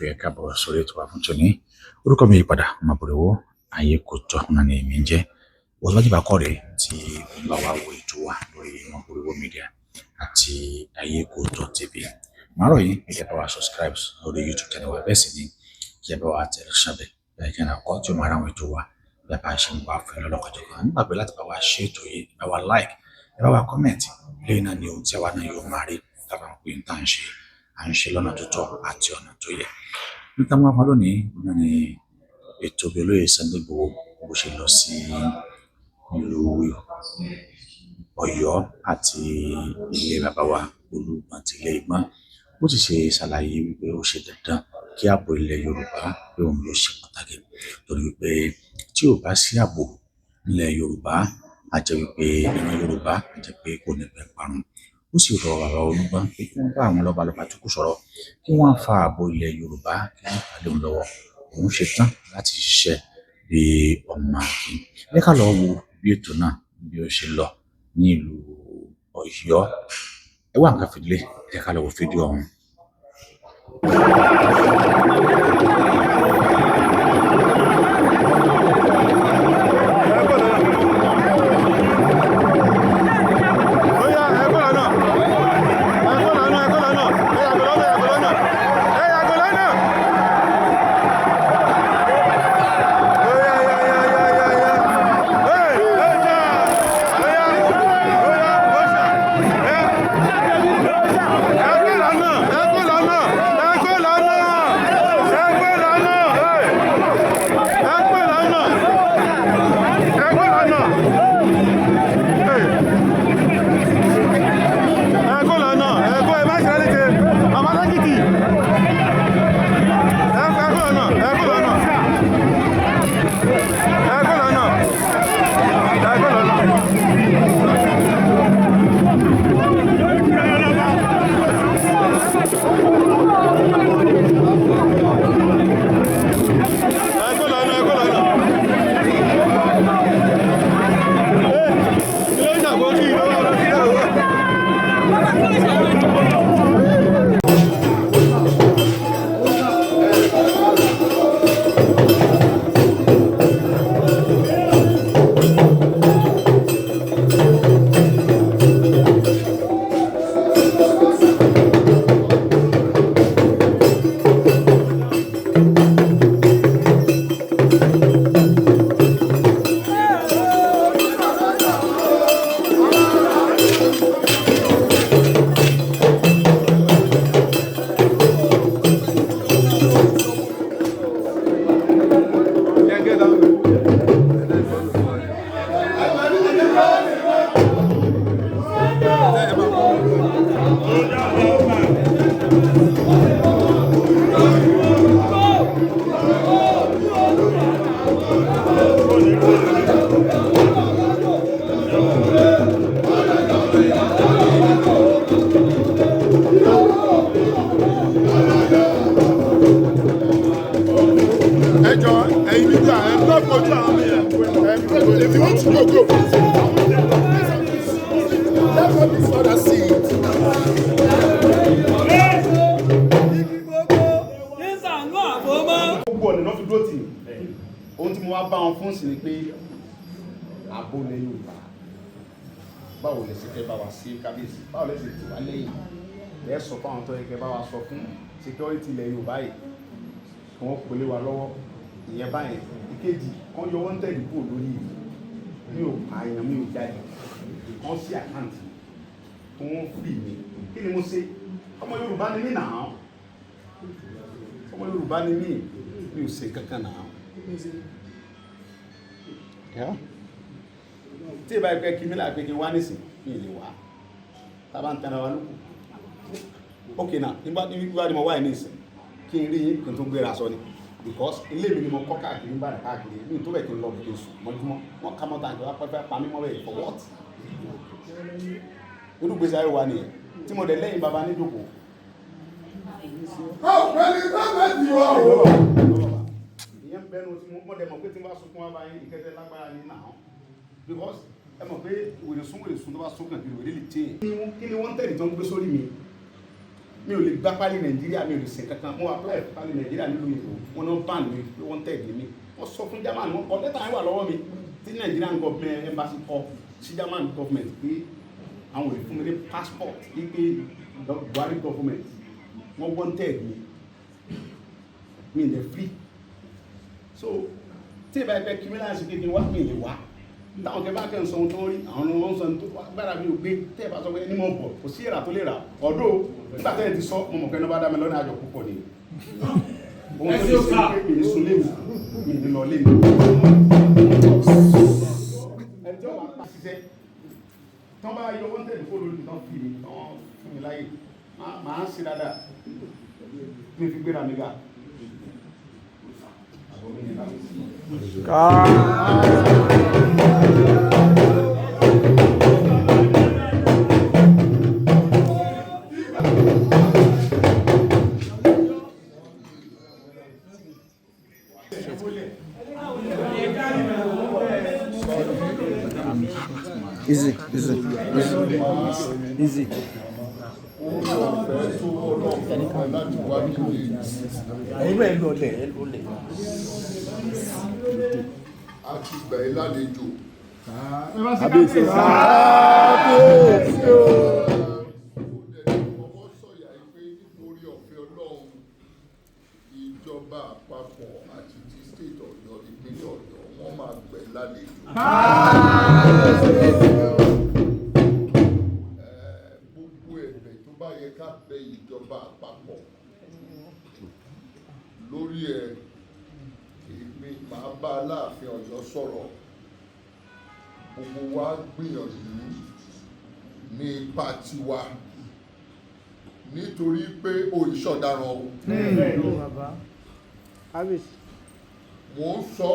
Ẹ káàbọ̀ sórí ètò wa fún tòní. Orúkọ mi yí padà, Ọmọbọ̀rẹ̀wò ayé kò tọ́ náà ni èmi ń jẹ́. Ọlájí Bákọ́rẹ́ tí ó ń bá wa wo ètò wa lórí Ọmọbọ̀rẹ̀wò Media àti ayé kò tọ́ TV. Màá rọ̀ yín kí ẹ bá wa subscribe lórí YouTube channel wa, bẹ́ẹ̀ sì ni kí ẹ bá wa tẹ̀ ṣàbẹ̀ bẹ́ẹ̀ kí ẹ náà kọ́ tí ó máa ra àwọn ètò wa bí a bá ṣe ń wá fún ẹ lọ́lọ́kọ̀jọ̀kan. Nígbàgbé láti bá wa ṣe ètò yìí, bá wa like, ẹ bá wa comment. Lẹ́yìn náà ni ohun tí àwa náà yóò máa rí tàbí àwọn pé ń tà ń ṣe lọ́nà tó tọ́ àti ọ̀nà tó yẹ. Nígbà máa fa lónìí náà ni ètò bí olóyè Sunday Igboho bó ṣe lọ sí ìlú Ọ̀yọ́ àti ilé bàbá wa Olúgbọ́n àti ilé Ìgbọ́n, bó ti ṣe ṣàlàyé wípé ó ṣe dandan kí ààbò ilẹ̀ Yorùbá pé òun ló ṣe pàtàkì, torí wípé tí ò bá sí ààbò ilẹ̀ Yorùbá á jẹ́ wípé ìran Yorùbá á jẹ́ pé kò ní pẹ́ parun. Ó sì rọ bàbá Olúgbọ́n pé kí wọ́n bá àwọn lọ́balọ́ba tó kù sọ̀rọ̀, kí wọ́n fa ààbò ilẹ̀ Yorùbá kí wọ́n fà lé òun lọ́wọ́. Òun ṣe tán láti ṣiṣẹ́ bí ọmọ akin. Ẹ ká lọ wo bí ètò náà bí ó ṣe lọ ní ìlú Ọ̀yọ́. Ẹ wá nǹkan fìdílé, ẹ ká lọ wo fídíò ọ̀hún. If you want to go. That's what this father seed. Gbogbo ọ̀nà náà fi dúró tì í. Ohun tí mo wá bá wọn fún sí ni pé ààbò ilẹ̀ Yorùbá. Báwo lẹ ṣe fẹ́ bá wa sí kábíyèsí? Báwo lẹ ṣe tì wá lẹ́yìn? Ẹ sọ fáwọn tó yẹ kẹ́ bá wa sọ fún security ilẹ̀ Yorùbá yìí. Kí wọ́n pèlè wa lọ́wọ́. Ìyẹn báyìí. Ìkejì kan yọ wọ́n tẹ̀lé kúrò lórí mi ò pààyàn mi ò jáde. Kan sí àkáǹtì kí wọ́n fì mí. Kí ni mo ṣe? Ọmọ Yorùbá ni mí náà. Ọmọ Yorùbá ni mí. Mi ò ṣe kankan náà. Tí ìbá ẹgbẹ́ kí mi láàgbé kí n wá nísìn mi lè wá. Tábà ń tẹ́ra wa lókù. Okay náà, nígbà tí mo wá ní ìsìn kí n rí yín kí n tó gbéra sọ ni. Because ilé mi ni mo kọ́ káàkiri ń bá rẹ̀ káàkiri mi tó bẹ̀ kí n lọ bìí sùn mọ́júmọ́ wọ́n ká mọ́ta àjọ apẹ́fẹ́ pa mí mọ́ bẹ́ẹ̀ for what? Irú gbèsè ayé wa nìyẹn tí mo dẹ̀ lẹ́yìn baba ní ìjókòó. Ọ̀pẹ̀lẹ̀ sábẹ̀ ti wà ó. Ìyẹn bẹ́nu tí mo dẹ̀ mọ̀ pé tí mo bá sunkún wá báyìí ìkẹtẹ lágbára ní náà. Because ẹ mọ̀ pé wèrè sún tó bá sún kàn kiri wèrè lè tẹ̀. Kí ni wọ́n tẹ̀lé tó ń gbé sórí mi? mi ò lè gbá pálí Nàìjíríà, mi ò lè ṣe kankan. Mo apply pálí Nàìjíríà nílùú ìbò, wọn náà ban mi pé wọ́n tẹ̀lé mi. Wọ́n sọ fún German, wọ́n kọ lẹ́tà yẹn wà lọ́wọ́ mi tí Nigerian government embassy kọ sí German government pé àwọn ò lè fún mi ní passport pé Buhari government wọ́n wanted mi in the free. So tí ìbá ẹgbẹ́ criminals kékeré wá mi lè wá táwọn kẹ bá kẹ́ ń sọ ohun tó rí àwọn ọmọ ń sọ tó gbára mi ò gbé tẹ́ ẹ bá sọ pé ní mọ̀ bọ̀ kò sí ìrà tó lè rà ọ̀dọ́ nígbà tẹ́ ẹ ti sọ mo mọ̀ pé ní bá dá mi lọ́nà àjọ púpọ̀ ni ohun tó ti ṣe pé mi sùn lé mi ní lọ lé mi ẹjọ́ wa pa ṣiṣẹ́ tán bá yọ wọ́n tẹ̀lé fóònù lórí tán fi mi tán fún mi láyé máa ń ṣe dáadáa mi fi gbéra mi ga. Easy. A ti gbà ẹ́ lálejò. Kábíyèsí. Ọwọ́ sọ̀yà pé nítorí ọ̀fẹ́ Ọlọ́run, ìjọba àpapọ̀ àti ti state Ọ̀yọ́, ìpínlẹ̀ Ọ̀yọ́, wọ́n máa gbà ẹ́ lálejò. Gbogbo ẹ̀bẹ̀ tó bá yẹ ká bẹ ìjọba àpapọ̀ lórí ẹ̀, èmi máa bá Aláàfin Ọ̀yọ́ sọ̀rọ̀. Gbogbo wa gbìyànjú ní ipa tiwa nítorí pé òìṣọ̀daràn o. Mo ń sọ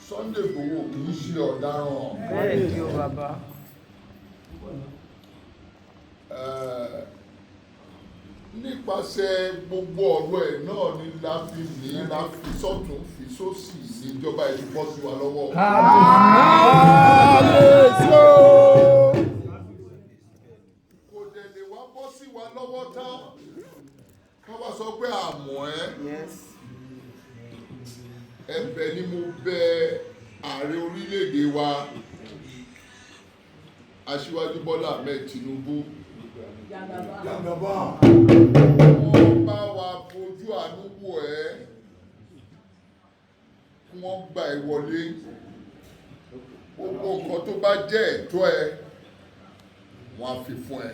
Sunday Igboho kì í ṣe ọ̀daràn. Nípasẹ̀ gbogbo ọ̀rọ̀ ẹ̀ náà ni láfi sọ́tún fi sósì níjọba ìdúpọ̀ sí wa lọ́wọ́. Kò dẹ̀ lè wá bọ́ sí wa lọ́wọ́ tán ká wá sọ pé àmọ́ ẹ̀bẹ̀ ni mo bẹ̀ ààrẹ orílẹ̀-èdè wa Aṣíwájú Bọ́lá Ahmed Tinubu. Wọ́n bá wa fojú àánú wò ẹ́, wọ́n gba ẹ wọlé. Gbogbo nǹkan tó bá jẹ́ ẹ̀tọ́ ẹ, wọ́n á fi fún ẹ.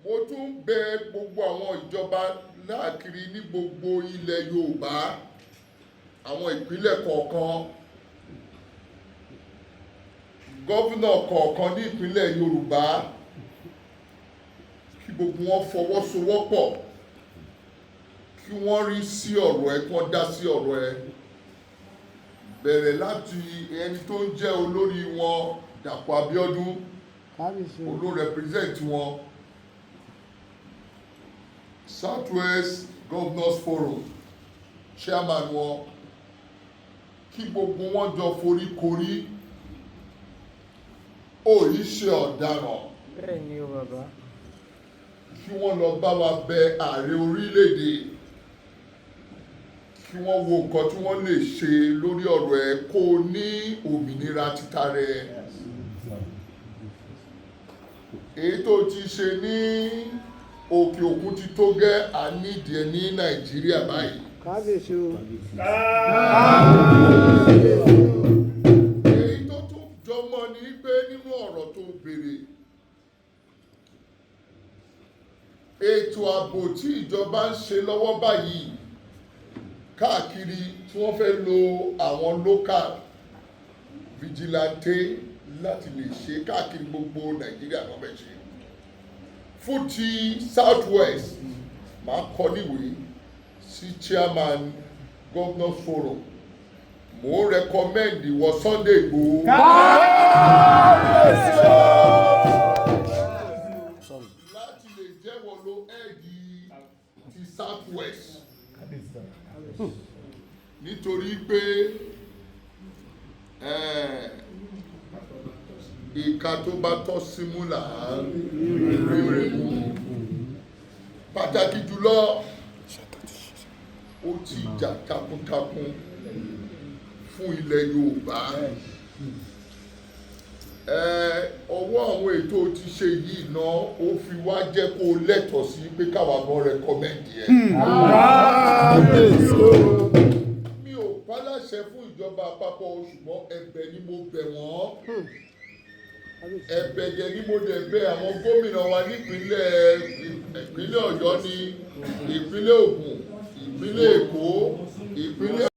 Mo tún bẹ̀ gbogbo àwọn ìjọba láàkiri ní gbogbo ilẹ̀ Yorùbá, àwọn ìpínlẹ̀ kọ̀ọ̀kan, gọ́vùnà kọ̀ọ̀kan ní ìpínlẹ̀ Yorùbá, kí gbogbo wọn fọwọ́sowọ́pọ̀, kí wọ́n rí sí ọ̀rọ̀ ẹ, kí wọ́n dá sí ọ̀rọ̀ ẹ. Bẹ̀rẹ̀ láti ẹni tó ń jẹ́ olórí wọn, Dàpọ̀ Abíọ́dún, olórepresent wọn, Southwest Governors Forum, chairman wọn, kí gbogbo wọn jọ foríkorí. Òyì ṣe ọ̀daràn. Bẹ́ẹ̀ni o bàbá. Kí wọ́n lọ bá wa bẹ ààrẹ orílẹ̀-èdè, kí wọ́n wo nǹkan tí wọ́n lè ṣe lórí ọ̀rọ̀ ẹ̀ kó ní òmìnira títa rẹ̀. Èyí tó ti ṣe ní òkè òkun ti tó gẹ́ ànídìí ẹ ní Nàìjíríà báyìí. Kábíyèsí o. Èyí tó tún jọmọ́ ni pé nínú ọ̀rọ̀ tó béèrè, ètò ààbò tí ìjọba ń ṣe lọ́wọ́ báyìí káàkiri tí wọ́n fẹ́ lo àwọn local vigilante láti lè ṣe káàkiri gbogbo Nàìjíríà wọ́n fẹ́ ṣe. Fún ti Southwest, máa kọ níwèé sí chairman Governors Forum. Mo recommend ìwọ Sunday Igboho. Láti lè jẹ́wọ́ lo ẹ́ẹ̀dì ti Southwest. Nítorí pé ìka tó bá tọ́ símú là á rere mú pàtàkì jùlọ ó ti jà takuntakun fún ilẹ̀ Yorùbá ọwọ́ àwọn ètò ti ṣe yìí náà ó fi wá jẹ́ kó lẹ́tọ̀ọ́ sí pé káwa gan rẹkọmẹ́ndì ẹ̀. mi ò pálàṣẹ fún ìjọba àpapọ̀ ṣùgbọ́n ẹ̀bẹ̀ ni mo bẹ̀ wọ́n ẹ̀bẹ̀ jẹ́ ni mo dẹ̀ bẹ̀ àwọn gómìnà wa nípínlẹ̀ Ọ̀yọ́ ní ìpínlẹ̀ Ògùn ìpínlẹ̀ Èkó ìpínlẹ̀.